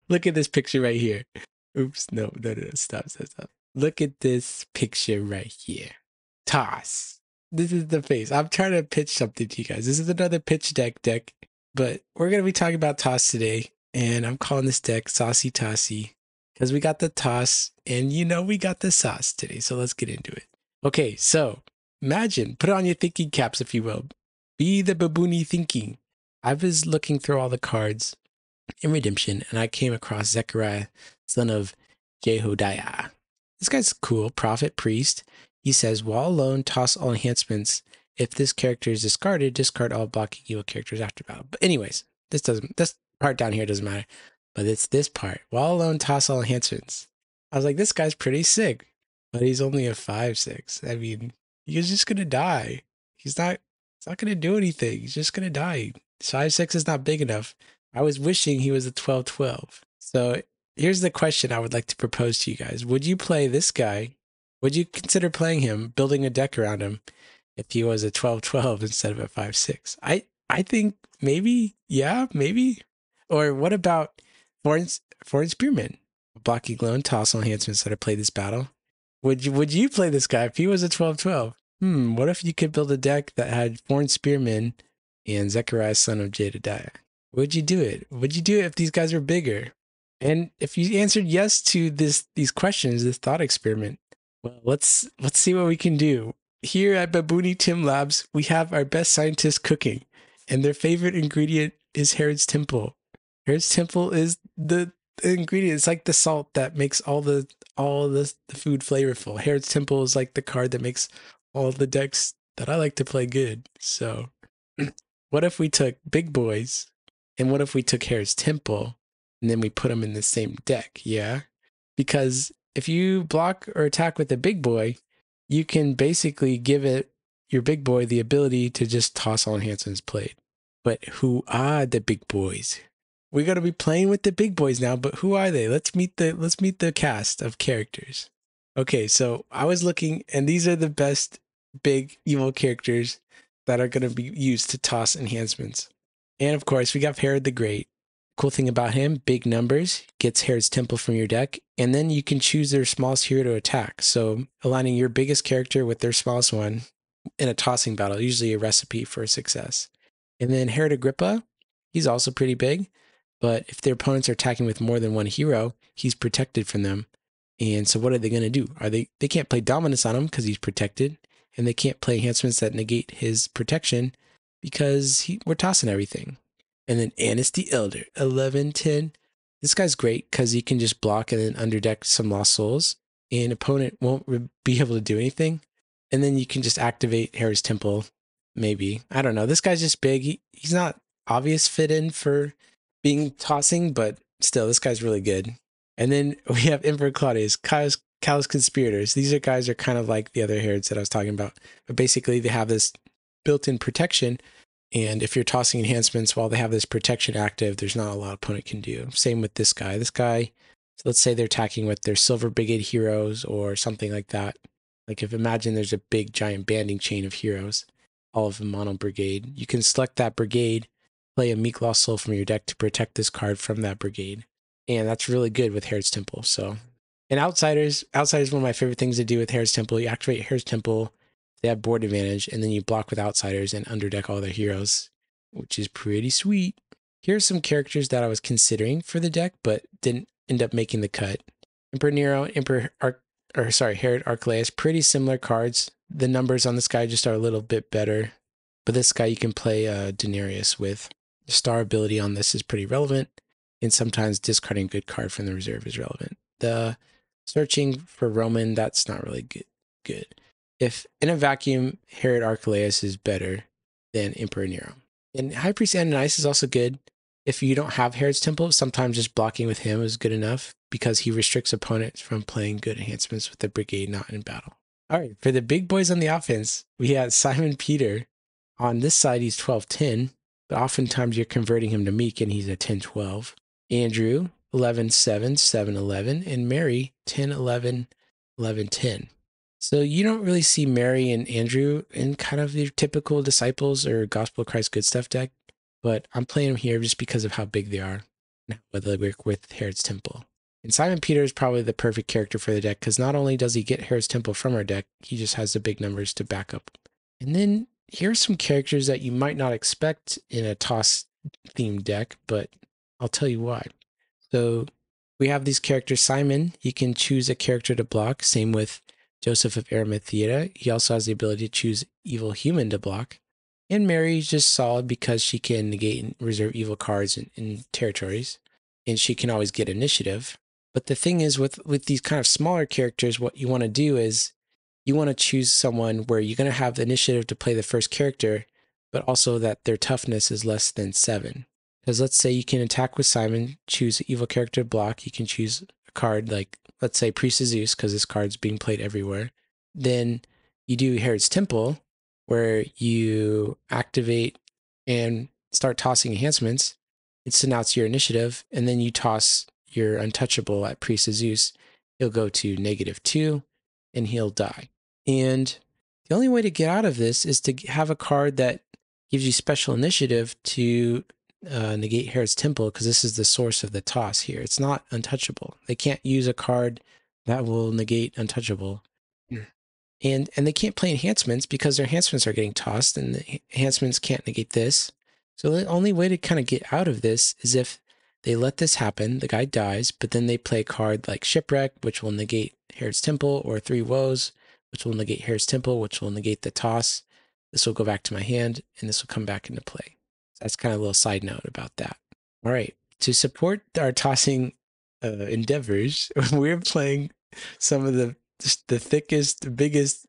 Look at this picture right here. Oops, no, stop. Look at this picture right here. Toss. This is the face. I'm trying to pitch something to you guys. This is another pitch deck, but we're going to be talking about Toss today, and I'm calling this deck Saucy Tossy because we got the Toss, and we got the sauce today, so let's get into it. Okay, so imagine, put on your thinking caps, if you will. Be the baboony thinking. I was looking through all the cards in Redemption, and I came across Zechariah, son of Jehodiah. This guy's cool, prophet, priest. He says, while alone, toss all enhancements. If this character is discarded, discard all blocking evil characters after battle. But anyways, this part down here doesn't matter. But it's this part. While alone, toss all enhancements. I was like, this guy's pretty sick. But he's only a 5/6. I mean, he's just gonna die. It's not gonna do anything. He's just gonna die. 5/6 is not big enough. I was wishing he was a 12/12. So here's the question I would like to propose to you guys. Would you play this guy? Would you consider playing him, building a deck around him, if he was a 12/12 instead of a 5/6? I think maybe, yeah, maybe. Or what about Foreign Spearman? Blocking lone, toss all enhancements that are played this battle. Would you play this guy if he was a 12/12? What if you could build a deck that had Foreign Spearman and Zechariah, son of Jedidiah? Would you do it? Would you do it if these guys were bigger? And if you answered yes to these questions, this thought experiment, well, let's see what we can do. Here at Baboony Tim Labs, we have our best scientists cooking, and their favorite ingredient is Herod's Temple. Herod's Temple is the ingredient. It's like the salt that makes all the food flavorful. Herod's Temple is like the card that makes all the decks that I like to play good. So, what if we took big boys, and what if we took Herod's Temple, and then we put them in the same deck? Yeah, because if you block or attack with a big boy, you can basically give your big boy the ability to just toss all enhancements played. But who are the big boys? We're gonna be playing with the big boys now, but who are they? Let's meet the cast of characters. Okay, so I was looking, and these are the best big evil characters that are gonna be used to toss enhancements. And of course, we got Herod the Great. Cool thing about him, big numbers, gets Herod's Temple from your deck, and then you can choose their smallest hero to attack. So aligning your biggest character with their smallest one in a tossing battle, usually a recipe for success. And then Herod Agrippa, he's also pretty big, but if their opponents are attacking with more than one hero, he's protected from them. And so what are they going to do? They can't play dominance on him because he's protected, and they can't play enhancements that negate his protection because we're tossing everything. And then Annis the Elder, 11/10. This guy's great because he can just block and then underdeck some Lost Souls, and opponent won't be able to do anything. And then you can just activate Herod's Temple, maybe. I don't know. This guy's just big. He's not obvious fit in for being tossing, but still, this guy's really good. And then we have Emperor Claudius, Callous Conspirators. These guys are kind of like the other Herods that I was talking about. But basically, they have this built-in protection. And if you're tossing enhancements while they have this protection active, there's not a lot opponent can do. Same with this guy. This guy, let's say they're attacking with their Silver Brigade heroes or something like that. Like imagine there's a big giant banding chain of heroes, all of them mono brigade. You can select that brigade, play a Meek Lost Soul from your deck to protect this card from that brigade. And that's really good with Herod's Temple. So, and Outsiders is one of my favorite things to do with Herod's Temple. You activate Herod's Temple, they have board advantage, and then you block with Outsiders and underdeck all their heroes, which is pretty sweet. Here's some characters that I was considering for the deck, but didn't end up making the cut. Emperor Nero, Herod Archelaus, pretty similar cards. The numbers on this guy just are a little bit better, but this guy you can play Denarius with. The star ability on this is pretty relevant, and sometimes discarding a good card from the reserve is relevant. The searching for Roman, that's not really good. If in a vacuum, Herod Archelaus is better than Emperor Nero. And High Priest Ananias is also good. If you don't have Herod's Temple, sometimes just blocking with him is good enough because he restricts opponents from playing good enhancements with the brigade not in battle. All right, for the big boys on the offense, we have Simon Peter. On this side, he's 12/10, but oftentimes you're converting him to Meek and he's a 10/12. Andrew, 11/7, 7/11, and Mary, 10/11, 11/10. So you don't really see Mary and Andrew in kind of your typical Disciples or Gospel of Christ Good Stuff deck, but I'm playing them here just because of how big they are. and how they work with Herod's Temple. And Simon Peter is probably the perfect character for the deck because not only does he get Herod's Temple from our deck, he just has the big numbers to back up. And then here's some characters that you might not expect in a toss themed deck, but I'll tell you why. So we have these characters. Simon, you can choose a character to block. Same with Joseph of Arimathea. He also has the ability to choose evil human to block. And Mary's just solid because she can negate and reserve evil cards in territories. And she can always get initiative. But the thing is with these kind of smaller characters, what you want to do is you want to choose someone where you're going to have the initiative to play the first character, but also that their toughness is less than 7. Because let's say you can attack with Simon, choose an evil character to block. You can choose a card like, let's say, Priest of Zeus, because this card's being played everywhere. Then you do Herod's Temple, where you activate and start tossing enhancements. It's announce your initiative, and then you toss your Untouchable at Priest of Zeus. He'll go to -2, and he'll die. And the only way to get out of this is to have a card that gives you special initiative to negate Herod's Temple, because this is the source of the toss here. It's not Untouchable. They can't use a card that will negate Untouchable. And they can't play enhancements because their enhancements are getting tossed, and the enhancements can't negate this. So the only way to kind of get out of this is if they let this happen, the guy dies, but then they play a card like Shipwreck, which will negate Herod's Temple, or 3 Woes, which will negate Herod's Temple, which will negate the toss. This will go back to my hand, and this will come back into play. So that's kind of a little side note about that. All right, to support our tossing endeavors, we're playing some of the thickest, the biggest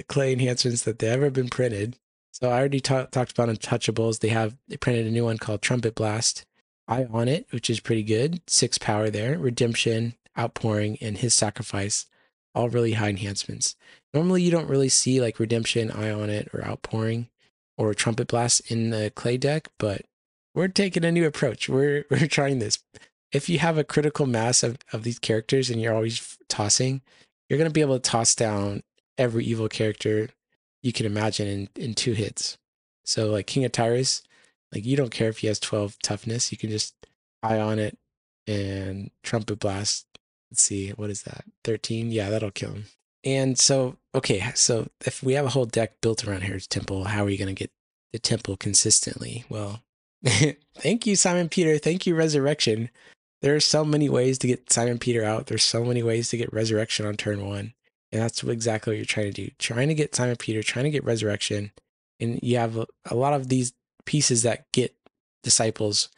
clay enhancements that they've ever been printed. So I already talked about Untouchables. They printed a new one called Trumpet Blast. Eye on it, which is pretty good. 6 power there. Redemption, Outpouring, and His Sacrifice. All really high enhancements. Normally you don't really see like Redemption, Eye on it, or Outpouring, or Trumpet Blast in the clay deck, but we're taking a new approach. We're trying this. If you have a critical mass of these characters and you're always tossing, you're going to be able to toss down every evil character you can imagine in 2 hits. So like King of Tyrus, like you don't care if he has 12 toughness. You can just Eye on it and Trumpet Blast. Let's see, what is that? 13? Yeah, that'll kill him. And so, okay, so if we have a whole deck built around Herod's Temple, how are you going to get the temple consistently? Well, thank you, Simon Peter. Thank you, Resurrection. There are so many ways to get Simon Peter out. There's so many ways to get Resurrection on turn 1. And that's exactly what you're trying to do. Trying to get Simon Peter, trying to get Resurrection. And you have a lot of these pieces that get disciples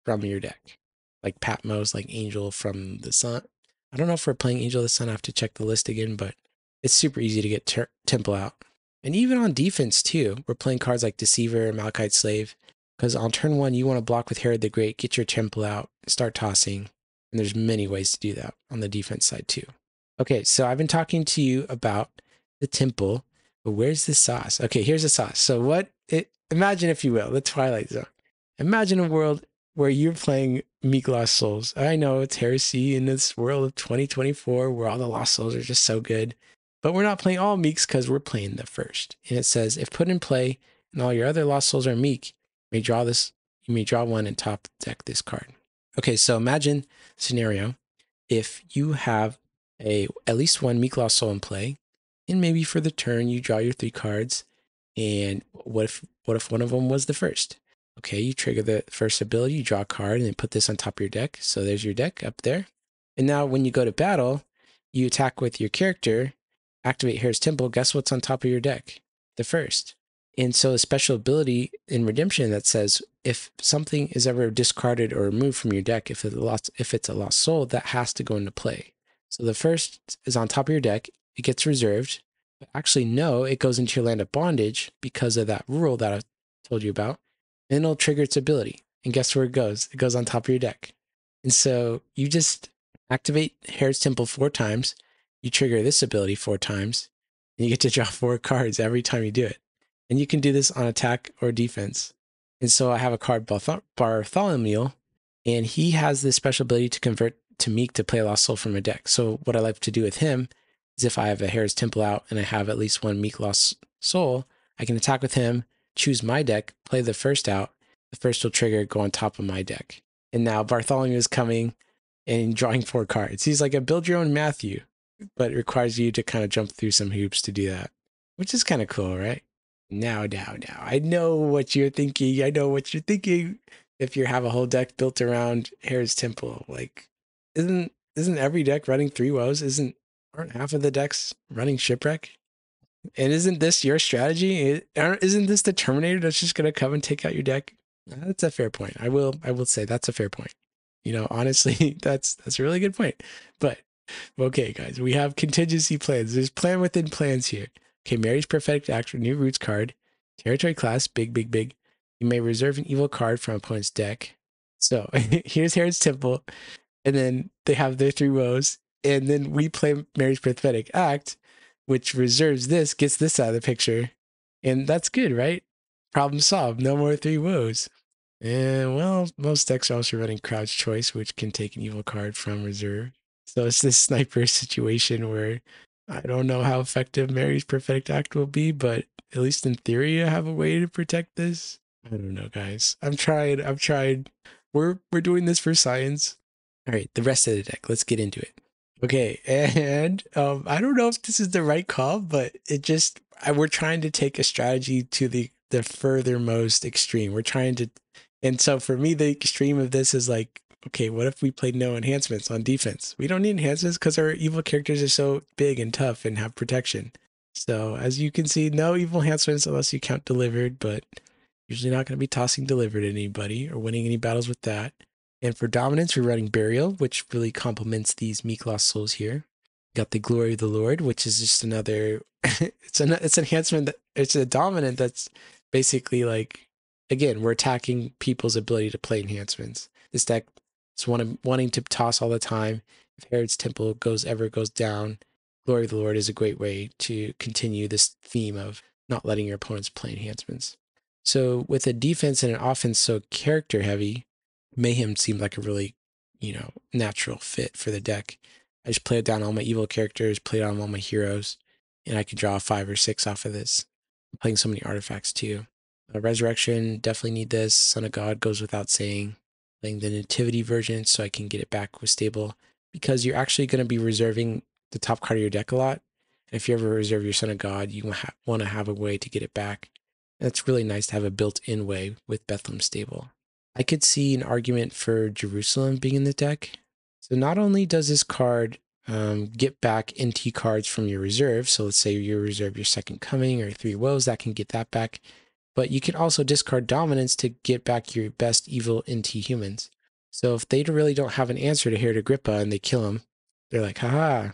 from your deck. Like Patmos, like Angel from the Sun. I don't know if we're playing Angel of the Sun. I have to check the list again, but it's super easy to get Temple out. And even on defense too, we're playing cards like Deceiver, Malachite Slave. Because on turn 1, you want to block with Herod the Great, get your Temple out, start tossing. And there's many ways to do that on the defense side too. Okay, so I've been talking to you about the Temple, but where's the sauce? Okay, here's the sauce. So imagine, if you will, the Twilight Zone. Imagine a world where you're playing Meek Lost Souls. I know it's heresy in this world of 2024 where all the Lost Souls are just so good. But we're not playing all Meeks because we're playing the first. And it says, if put in play and all your other Lost Souls are Meek, you may draw 1 and top deck this card. Okay, so imagine scenario if you have at least 1 Meek Lost Soul in play, and maybe for the turn you draw your 3 cards, and what if one of them was the first? Okay, you trigger the first ability, you draw a card, and then put this on top of your deck. So there's your deck up there. And now when you go to battle, you attack with your character, activate Herod's Temple. Guess what's on top of your deck? The first. And so a special ability in Redemption that says if something is ever discarded or removed from your deck, if it's a lost soul, that has to go into play. So the first is on top of your deck. It gets reserved. But actually, no, it goes into your land of bondage because of that rule that I told you about. And it'll trigger its ability. And guess where it goes? It goes on top of your deck. And so you just activate Herod's Temple 4 times. You trigger this ability 4 times. And you get to draw 4 cards every time you do it. And you can do this on attack or defense. And so I have a card, Bartholomew, and he has this special ability to convert to Meek to play a Lost Soul from a deck. So what I like to do with him is if I have a Herod's Temple out and I have at least 1 Meek Lost Soul, I can attack with him, choose my deck, play the first out. The first will trigger, go on top of my deck. And now Bartholomew is coming and drawing 4 cards. He's like a build your own Matthew, but it requires you to kind of jump through some hoops to do that, which is kind of cool, right? Now. I know what you're thinking. If you have a whole deck built around Herod's Temple, like, isn't every deck running 3 woes? Aren't half of the decks running Shipwreck? And isn't this your strategy? Isn't this the Terminator that's just gonna come and take out your deck? That's a fair point. I will say that's a fair point. Honestly, that's a really good point. But okay, guys, we have contingency plans. There's plan within plans here. Okay, Mary's Prophetic Act, new roots card, territory class, big. You may reserve an evil card from opponent's deck. So here's Herod's Temple, and then they have their 3 woes, and then we play Mary's Prophetic Act, which reserves this, gets this out of the picture, and that's good, right? Problem solved. No more 3 woes. And well, most decks are also running Crouch Choice, which can take an evil card from reserve. So it's this sniper situation where I don't know how effective Mary's Prophetic Act will be, but at least in theory, I have a way to protect this. I don't know, guys. I've tried. We're doing this for science. All right, the rest of the deck. Let's get into it. Okay, and I don't know if this is the right call, but we're trying to take a strategy to the furthermost extreme. We're trying to, and so for me, the extreme of this is like, okay, what if we played no enhancements on defense? We don't need enhancements because our evil characters are so big and tough and have protection. So as you can see, no evil enhancements unless you count delivered, but usually not going to be tossing delivered at anybody or winning any battles with that. And for dominance, we're running Burial, which really complements these meek lost souls here. Got the Glory of the Lord, which is just another. it's enhancement. It's a dominant that's basically like, again, we're attacking people's ability to play enhancements. This deck is wanting to toss all the time. If Herod's Temple goes down, Glory of the Lord is a great way to continue this theme of not letting your opponents play enhancements. So with a defense and an offense so character heavy, Mayhem seemed like a really, natural fit for the deck. I just played down all my evil characters, played on all my heroes, and I could draw 5 or 6 off of this. I'm playing so many artifacts too. Resurrection, definitely need this. Son of God goes without saying. Playing the Nativity version so I can get it back with stable, because you're actually going to be reserving the top card of your deck a lot. And if you ever reserve your Son of God, you want to have a way to get it back. And it's really nice to have a built-in way with Bethlehem stable. I could see an argument for Jerusalem being in the deck. So not only does this card get back NT cards from your reserve, so let's say you reserve your Second Coming or 3 woes, that can get that back, but you can also discard dominance to get back your best evil NT humans. So if they really don't have an answer to Herod Agrippa and they kill him, they're like, haha,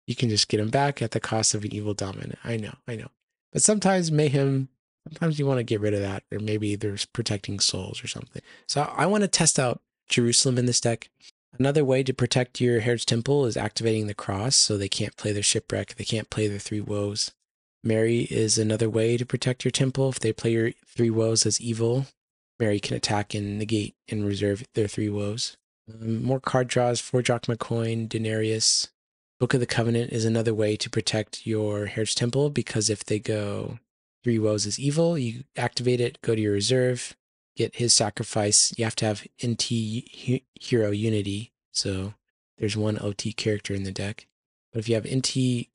you can just get him back at the cost of an evil dominant. I know. But sometimes sometimes you want to get rid of that, or maybe there's protecting souls or something. So I want to test out Jerusalem in this deck. Another way to protect your Herod's Temple is activating the cross, so they can't play their Shipwreck, they can't play their 3 woes. Mary is another way to protect your temple. If they play your 3 woes as evil, Mary can attack and negate and reserve their 3 woes. More card draws, 4 drachma coin, denarius. Book of the Covenant is another way to protect your Herod's Temple, because if they go 3 woes as evil, you activate it, go to your reserve, get his sacrifice. You have to have NT hero unity, so there's 1 OT character in the deck. But if you have NT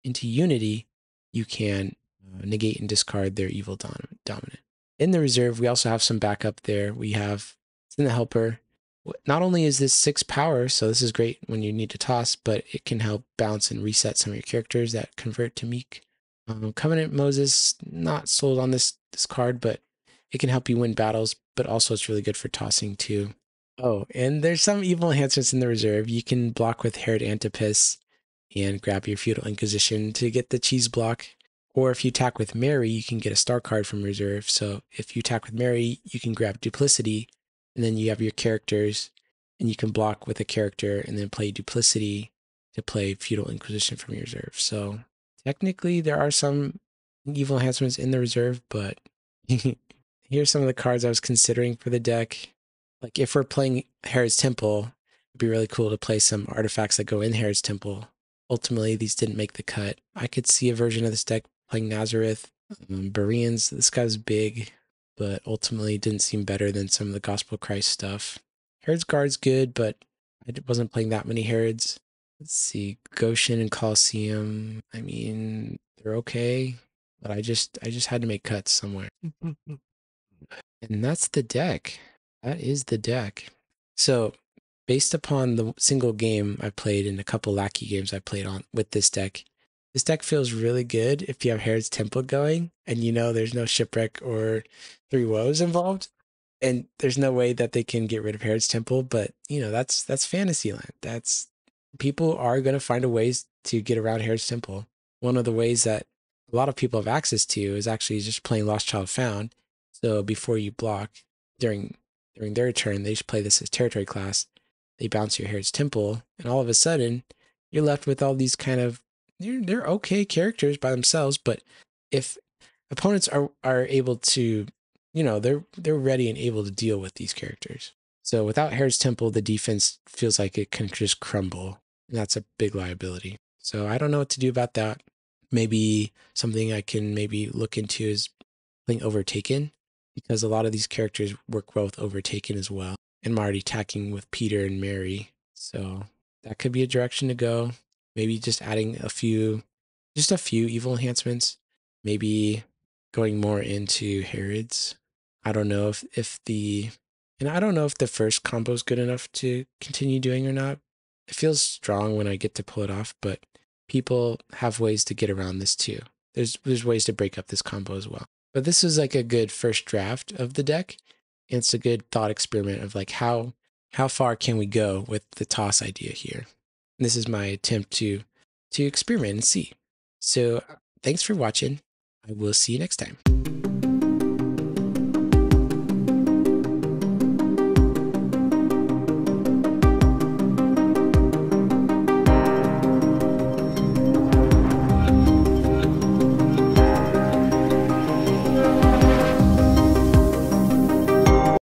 unity, you can negate and discard their evil dominant. In the reserve, we also have some backup there. We have in the helper. Not only is this 6 power, so this is great when you need to toss, but it can help bounce and reset some of your characters that convert to meek. Covenant Moses, not sold on this card, but it can help you win battles, but also it's really good for tossing too. Oh, and there's some evil enhancements in the reserve. You can block with Herod Antipas and grab your Feudal Inquisition to get the cheese block. Or if you attack with Mary, you can get a star card from reserve. So if you attack with Mary, you can grab Duplicity, and then you have your characters, and you can block with a character and then play Duplicity to play Feudal Inquisition from your reserve. So technically there are some evil enhancements in the reserve, but here's some of the cards I was considering for the deck. Like if we're playing Herod's Temple, it'd be really cool to play some artifacts that go in Herod's Temple. Ultimately, these didn't make the cut. I could see a version of this deck playing Nazareth, Bereans. This guy's big, but ultimately didn't seem better than some of the Gospel Christ stuff. Herod's Guard's good, but I wasn't playing that many Herods. Let's see, Goshen and Colosseum. I mean, they're okay, but I just had to make cuts somewhere. And that's the deck. That is the deck. So, based upon the single game I played and a couple lackey games I played on with this deck feels really good if you have Herod's Temple going and you know there's no Shipwreck or Three Woes involved. And there's no way that they can get rid of Herod's Temple, but you know, that's Fantasyland. That's people are going to find a ways to get around Herod's Temple. One of the ways that a lot of people have access to is actually just playing Lost Child Found. So before you block during their turn, they just play this as territory class. They bounce your Herod's Temple, and all of a sudden, you're left with all these kind of they're okay characters by themselves, but if opponents are able to, you know, they're ready and able to deal with these characters. So without Herod's Temple, the defense feels like it can just crumble, and that's a big liability. So I don't know what to do about that. Maybe something I can maybe look into is playing Overtaken, because a lot of these characters work well with Overtaken as well. And I'm already attacking with Peter and Mary, so that could be a direction to go. Maybe just adding just a few evil enhancements. Maybe going more into Herod's. I don't know and I don't know if the first combo is good enough to continue doing or not. It feels strong when I get to pull it off, but people have ways to get around this too. There's ways to break up this combo as well. But this is like a good first draft of the deck. And it's a good thought experiment of like how far can we go with the toss idea here. And this is my attempt to experiment and see. So thanks for watching. I will see you next time.